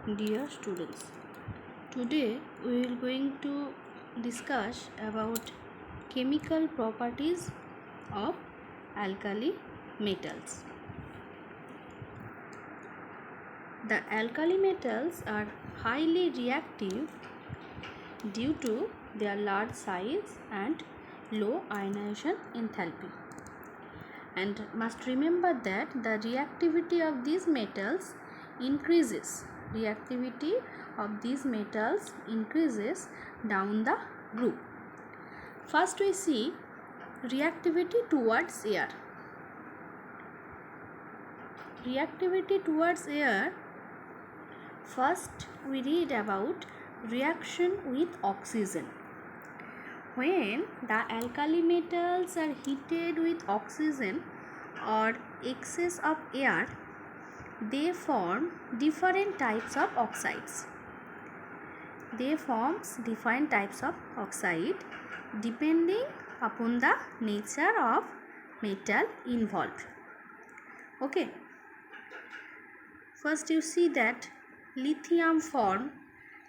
Dear students, today we will going to discuss about chemical properties of alkali metals. The alkali metals are highly reactive due to their large size and low ionization enthalpy. And must remember that the reactivity of these metals increases. Reactivity of these metals increases down the group. First we see reactivity towards air. Reactivity towards air. First we read about reaction with oxygen. When the alkali metals are heated with oxygen or excess of air, they form different types of oxides. They form different types of oxide depending upon the nature of metal involved. Okay. First you see that lithium form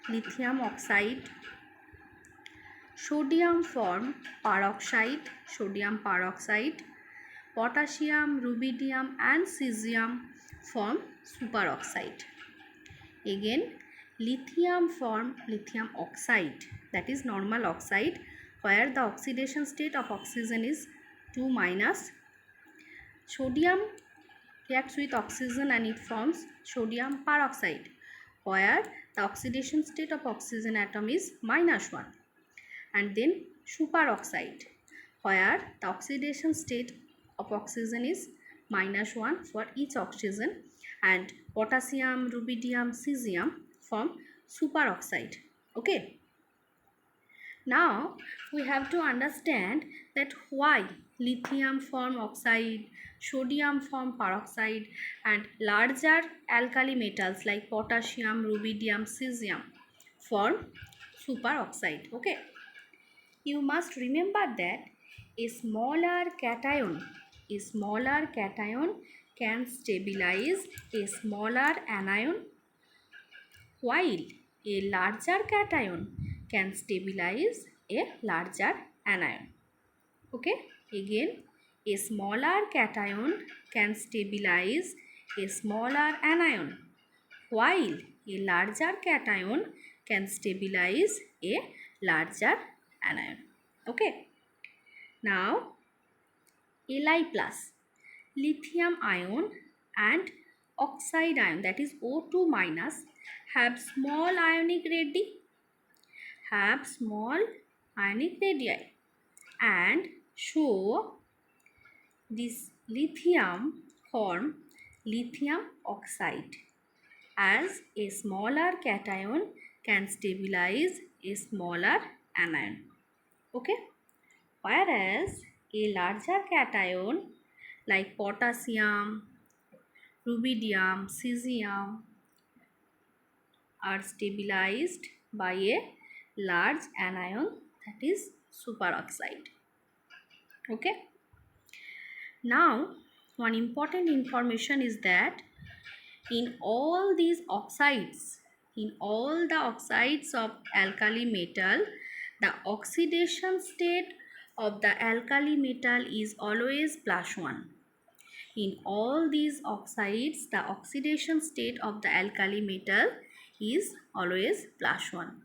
lithium oxide, sodium form sodium peroxide, potassium, rubidium and cesium form superoxide. Again, lithium form lithium oxide, that is normal oxide, where the oxidation state of oxygen is 2-. Sodium reacts with oxygen and it forms sodium peroxide, where the oxidation state of oxygen atom is -1. And then superoxide, where the oxidation state of oxygen is -1 for each oxygen, and potassium, rubidium, cesium form superoxide. Okay. Now we have to understand that why lithium form oxide, sodium form peroxide and larger alkali metals like potassium, rubidium, cesium form superoxide. Okay. You must remember that a smaller cation can stabilize a smaller anion, while a larger cation can stabilize a larger anion. Okay, again, a smaller cation can stabilize a smaller anion, while a larger cation can stabilize a larger anion. Okay. Now, Li plus, lithium ion and oxide ion, that is O2 minus, have small ionic radii, and show this lithium form lithium oxide, as a smaller cation can stabilize a smaller anion. Okay. Whereas a larger cation like potassium, rubidium, cesium are stabilized by a large anion, that is superoxide. Okay. Now one important information is that in all the oxides of alkali metal, the oxidation state of the alkali metal is always +1. In all these oxides, the oxidation state of the alkali metal is always +1.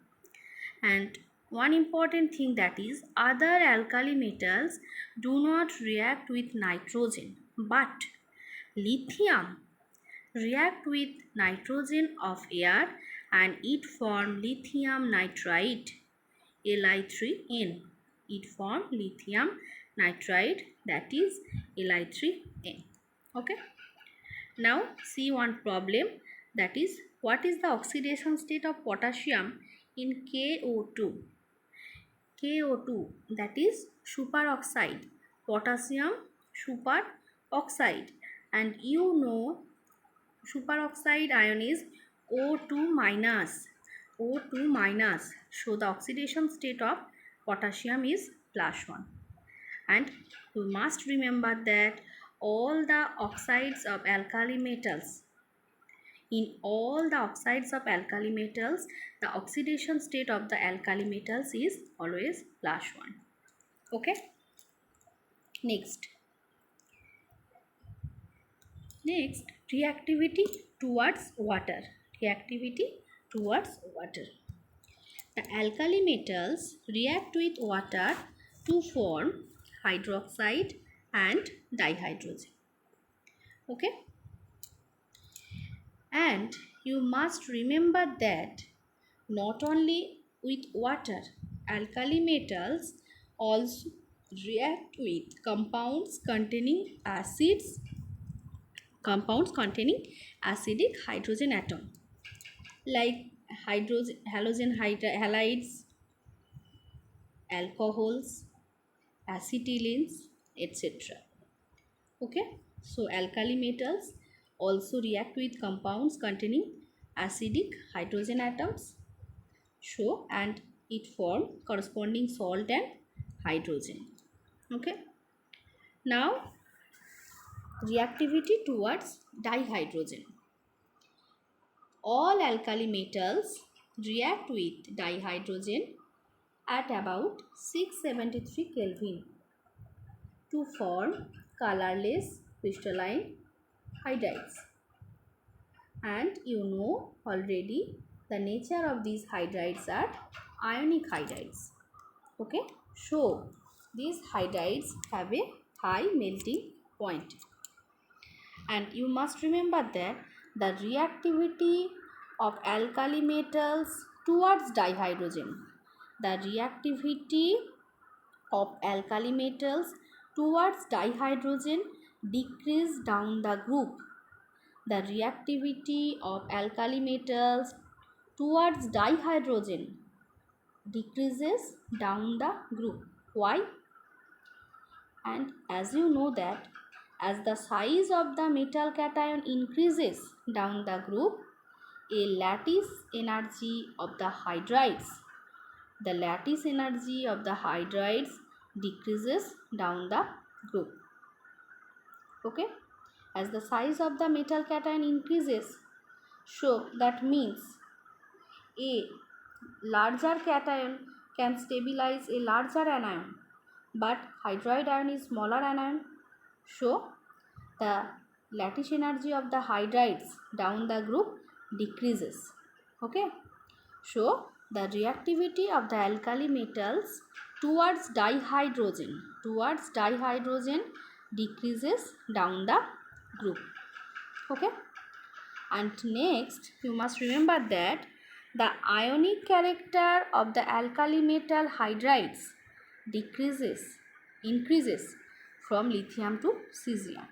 And one important thing, that is other alkali metals do not react with nitrogen, but lithium react with nitrogen of air and it form lithium nitride, Li3n. It form lithium nitride, that is Li3n. Okay. Now see one problem, that is what is the oxidation state of potassium in KO2. KO2, that is superoxide, potassium superoxide, and you know superoxide ion is O2 minus. O2 minus. So the oxidation state of potassium is +1. And you must remember that all the oxides of alkali metals In all the oxides of alkali metals, the oxidation state of the alkali metals is always +1. Okay. Next, reactivity towards water. Reactivity towards water. The alkali metals react with water to form hydroxide and dihydrogen. Okay. And you must remember that not only with water, alkali metals also react with compounds containing acidic hydrogen atom like halides, alcohols, acetylenes, etc. Okay, so alkali metals also react with compounds containing acidic hydrogen atoms, so and it form corresponding salt and hydrogen. Okay, now reactivity towards dihydrogen. All alkali metals react with dihydrogen at about 673 Kelvin to form colorless crystalline hydrides. And you know already the nature of these hydrides are ionic hydrides. Okay, so these hydrides have a high melting point. And you must remember that the reactivity of alkali metals towards dihydrogen, the reactivity of alkali metals towards dihydrogen decrease down the group. The reactivity of alkali metals towards dihydrogen decreases down the group. Why? And as you know that as the size of the metal cation increases down the group, a lattice energy of the hydrides, decreases down the group. Okay, as the size of the metal cation increases, so that means a larger cation can stabilize a larger anion, but hydride ion is smaller anion, so the lattice energy of the hydrides down the group decreases. Okay, so the reactivity of the alkali metals towards dihydrogen decreases down the group. Okay, and next you must remember that the ionic character of the alkali metal hydrides increases from lithium to cesium.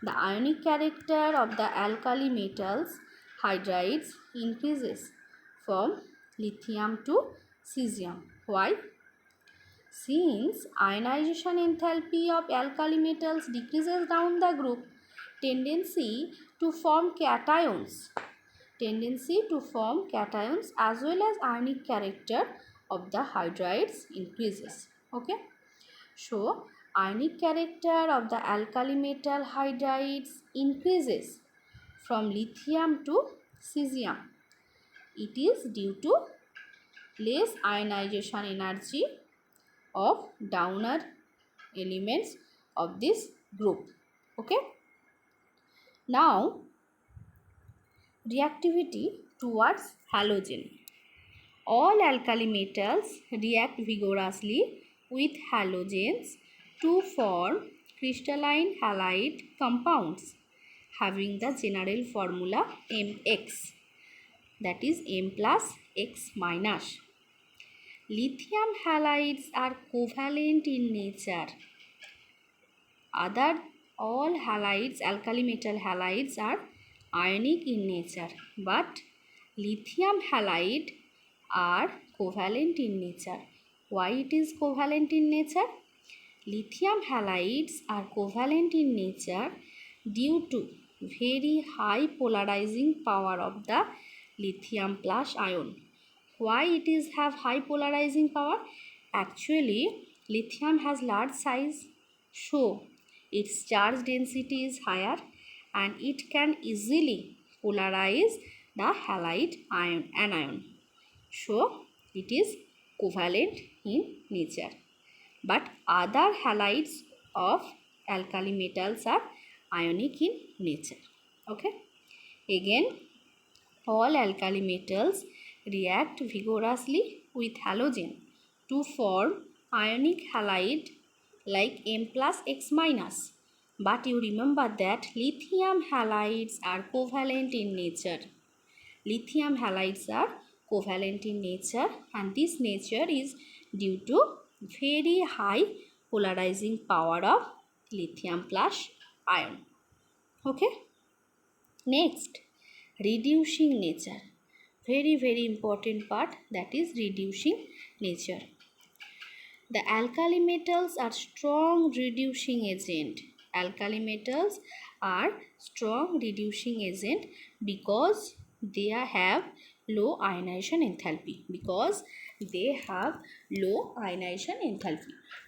The ionic character of the alkali metals hydrides increases from lithium to cesium. Why? Since ionization enthalpy of alkali metals decreases down the group, tendency to form cations as well as ionic character of the hydrides increases. Okay, so ionic character of the alkali metal hydrides increases from lithium to cesium. It is due to less ionization energy of downer elements of this group. Okay, now reactivity towards halogen. All alkali metals react vigorously with halogens to form crystalline halide compounds having the general formula Mx, that is M plus X minus. Lithium halides are covalent in nature. All halides, alkali metal halides, are ionic in nature, but lithium halide are covalent in nature. Why it is covalent in nature? Lithium halides are covalent in nature due to very high polarizing power of the lithium plus ion. Why it is have high polarizing power? Actually, lithium has large size, so its charge density is higher and it can easily polarize the halide anion. So it is covalent in nature. But other halides of alkali metals are ionic in nature. Okay. Again, all alkali metals react vigorously with halogen to form ionic halide like M plus X minus. But you remember that lithium halides are covalent in nature. Lithium halides are covalent in nature, and this nature is due to very high polarizing power of lithium plus ion. Okay. Next, reducing nature. Very important part, that is reducing nature. The alkali metals are strong reducing agent. Alkali metals are strong reducing agent because they have low ionization enthalpy.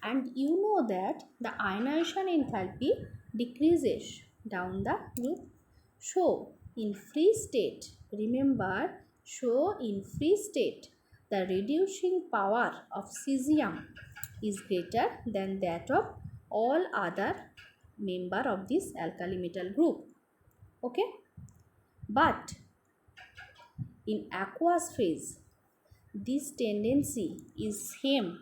And you know that the ionization enthalpy decreases down the group. So in free state, remember, the reducing power of cesium is greater than that of all other member of this alkali metal group. Okay. But in aqueous phase, this tendency is same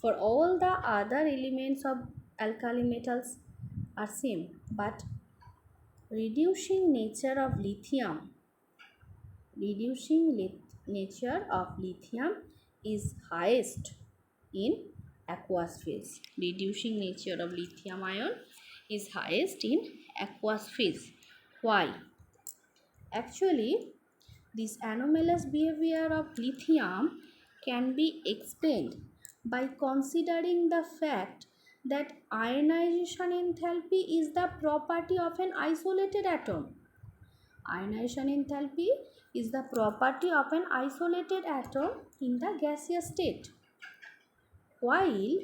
for all the other elements of alkali metals are same, but reducing nature of lithium is highest in aqueous phase. Reducing nature of lithium ion is highest in aqueous phase. Why? Actually, this anomalous behavior of lithium can be explained by considering the fact that ionization enthalpy is the property of an isolated atom. Ionization enthalpy is the property of an isolated atom in the gaseous state. While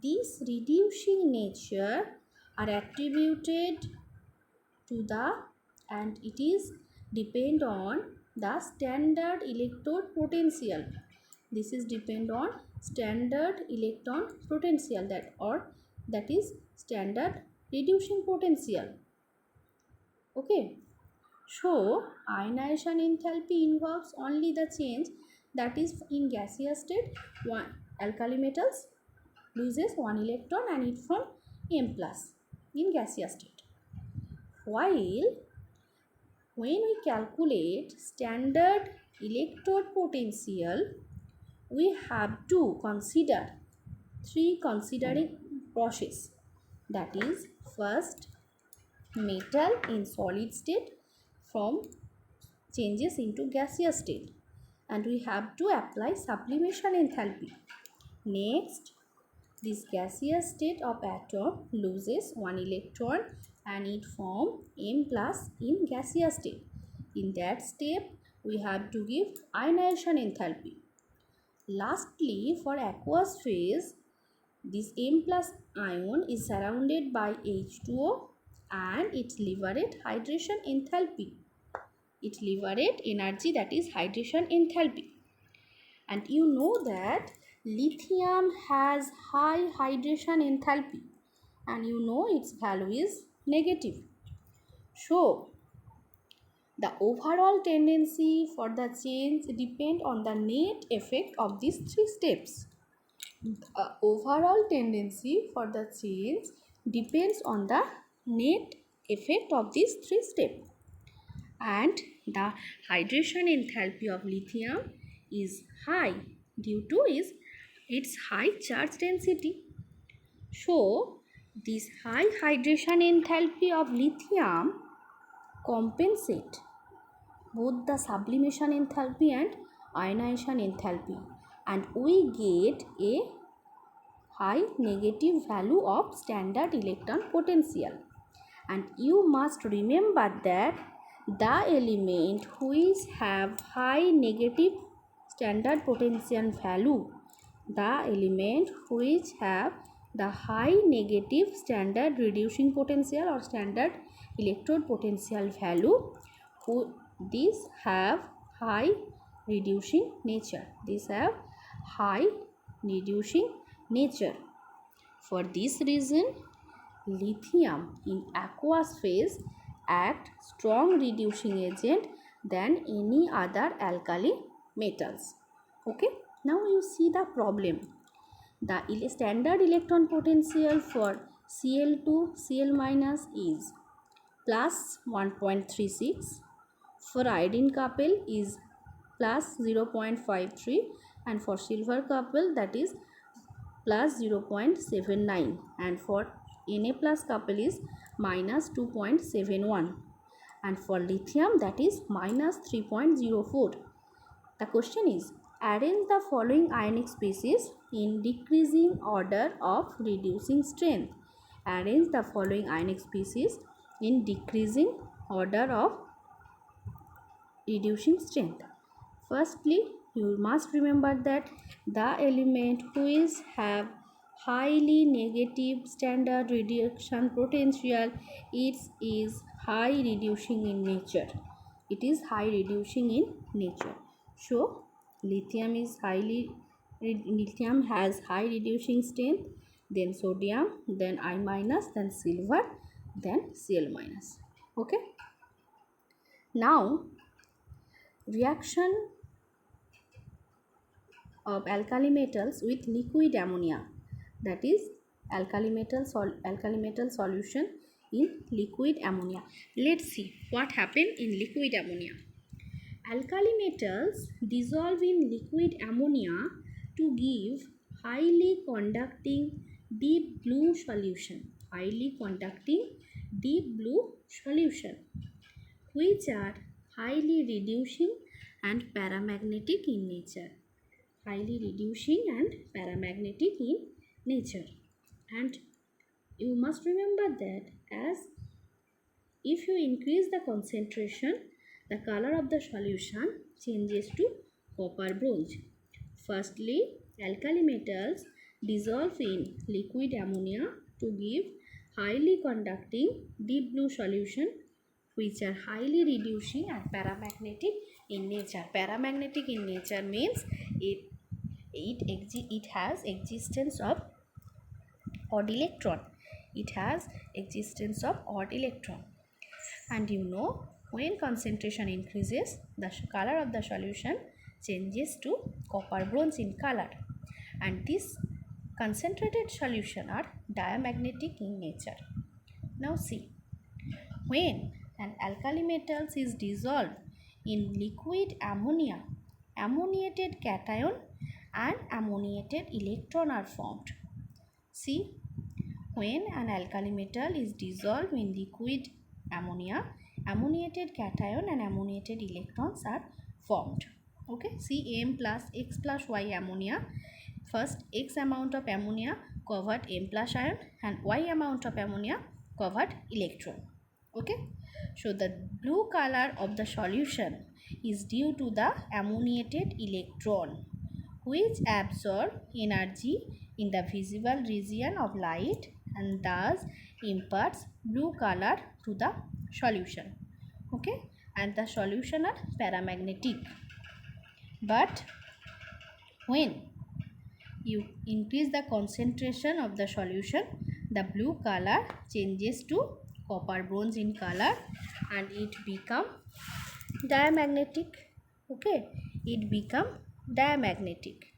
these reducing nature are attributed to and it is depend on the standard electrode potential. This is depend on standard electron potential, that is standard reducing potential. Okay. So ionization enthalpy involves only the change, that is in gaseous state alkali metals loses one electron and it forms M plus in gaseous state. While when we calculate standard electrode potential, we have to consider three considering process, that is first metal in solid state from changes into gaseous state, and we have to apply sublimation enthalpy. Next, this gaseous state of atom loses one electron and it forms M plus in gaseous state. In that step, we have to give ionization enthalpy. Lastly, for aqueous phase, this M plus ion is surrounded by H2O and it liberates hydration enthalpy. It liberates energy, that is hydration enthalpy. And you know that lithium has high hydration enthalpy and you know its value is negative. So the overall tendency for the change depend on the net effect of these three steps. The overall tendency for the change depends on the net effect of these three steps. And the hydration enthalpy of lithium is high due to its high charge density. So this high hydration enthalpy of lithium compensate both the sublimation enthalpy and ionization enthalpy, and we get a high negative value of standard electron potential. And you must remember that the element which have high negative standard potential value, the high negative standard reducing potential or standard electrode potential value, these have high reducing nature. These have high reducing nature. For this reason, lithium in aqueous phase act strong reducing agent than any other alkali metals. Okay, now you see the problem. The standard electron potential for Cl2 Cl minus is plus 1.36. For iodine couple is plus 0.53, and for silver couple that is plus 0.79, and for Na plus couple is minus 2.71, and for lithium that is minus 3.04. The question is, arrange the following ionic species in decreasing order of reducing strength. Arrange the following ionic species in decreasing order of reducing strength. Firstly, you must remember that the element which have highly negative standard reduction potential, it is high reducing in nature. It is high reducing in nature. So lithium has high reducing strength, then sodium, then I minus, then silver, then Cl minus. Okay. Now reaction of alkali metals with liquid ammonia, that is alkali metal solution in liquid ammonia. Let's see what happened in liquid ammonia. Alkali metals dissolve in liquid ammonia to give highly conducting deep blue solution, which are highly reducing and paramagnetic in nature. Highly reducing and paramagnetic in nature. And you must remember that as if you increase the concentration, the color of the solution changes to copper bronze. Firstly, alkali metals dissolve in liquid ammonia to give highly conducting deep blue solution, which are highly reducing and paramagnetic in nature. Paramagnetic in nature means it has existence of odd electron. It has existence of odd electron. And you know, when concentration increases, the color of the solution changes to copper bronze in color, and this concentrated solution are diamagnetic in nature. Now see, when an alkali metal is dissolved in liquid ammonia, ammoniated cation and ammoniated electron are formed. See, when an alkali metal is dissolved in liquid ammonia, ammoniated cation and ammoniated electrons are formed. Okay, see M plus X plus Y ammonia. First, X amount of ammonia covered M plus ion, and Y amount of ammonia covered electron. Okay, so the blue color of the solution is due to the ammoniated electron, which absorb energy in the visible region of light and thus imparts blue color to the solution. Okay, and the solution are paramagnetic. But when you increase the concentration of the solution, the blue color changes to copper bronze in color and it become diamagnetic. Okay, it become diamagnetic.